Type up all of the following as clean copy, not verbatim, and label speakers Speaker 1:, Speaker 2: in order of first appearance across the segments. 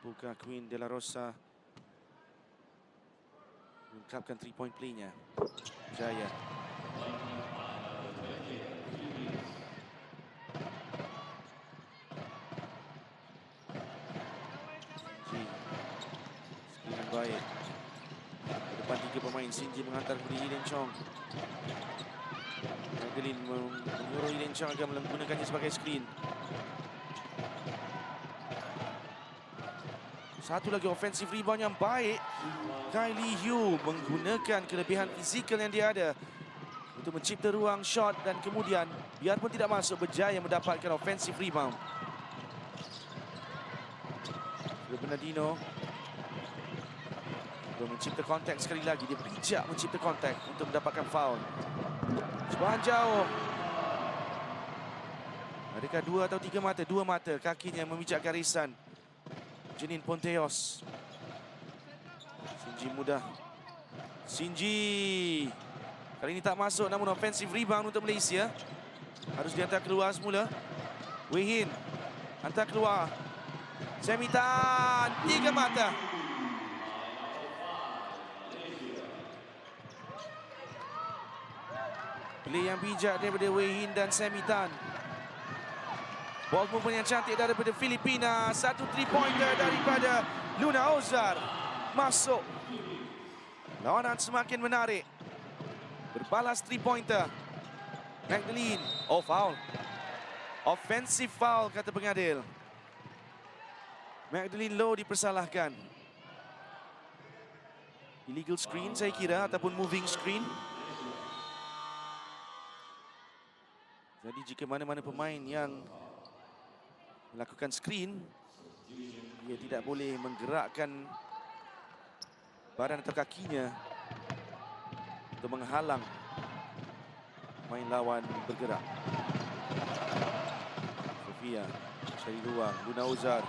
Speaker 1: Mampukah Queen De La Rosa mengungkapkan 3-point play-nya? Jaya. Screen yang baik. Ke depan 3 pemain. Sinji menghantar kepada Eden Chong. Magdalene menyuruh Eden Chong akan menggunakannya sebagai screen. Satu lagi offensive rebound yang baik. Kylie Hu menggunakan kelebihan fizikal yang dia ada untuk mencipta ruang shot dan kemudian biarpun tidak masuk berjaya mendapatkan offensive rebound. Bernardino mencipta kontak sekali lagi. Dia bijak mencipta kontak untuk mendapatkan foul. Cubaan jauh. Adakah 2 atau 3 mata? 2 mata. Kakinya memijak garisan. Jenin Ponteos. Sinji mudah. Sinji. Kali ini tak masuk, namun offensive rebound untuk Malaysia. Harus dihantar keluar semula. Wei Hin hantar keluar. Semi Tan. 3 mata. Play yang bijak daripada Wei Hin dan Semi Tan. Ball movement yang cantik daripada Filipina. Satu 3-pointer daripada Luna Ozar. Masuk. Lawanan semakin menarik. Berbalas 3-pointer. Magdalene. Oh, foul. Offensive foul kata pengadil. Magdalene Loh dipersalahkan. Illegal screen saya kira ataupun moving screen. Jadi jika mana-mana pemain yang melakukan screen, dia tidak boleh menggerakkan badan atau kakinya untuk menghalang pemain lawan bergerak. Sofia cari ruang. Luna Ozar.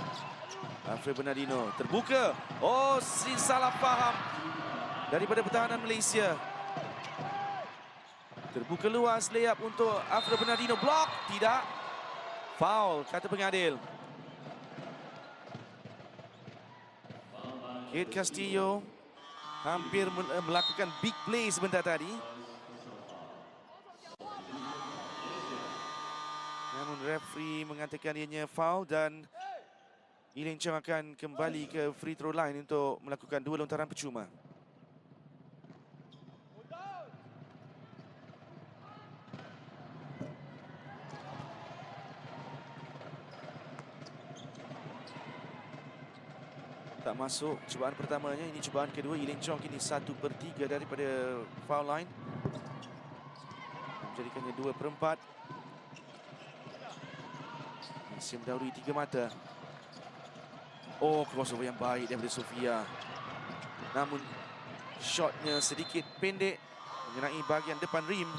Speaker 1: Alfred Bernardino terbuka. Oh, salah faham daripada pertahanan Malaysia. Terbuka luas layup untuk Alfred Bernardino. Block. Tidak. Foul kata pengadil. Kate Castillo hampir melakukan big play sebentar tadi. Namun referee mengatakan ianya foul dan Eden Chong akan kembali ke free throw line untuk melakukan 2 lontaran percuma. Tak masuk cubaan pertamanya. Ini cubaan kedua. Eden Chong kini 1/3 daripada foul line. Menjadikannya 2/4. Masih mendahului 3 mata. Oh, crossover yang baik daripada Sofia. Namun shotnya sedikit pendek mengenai bahagian depan rim.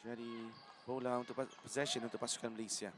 Speaker 1: Jadi bola untuk possession untuk pasukan Malaysia.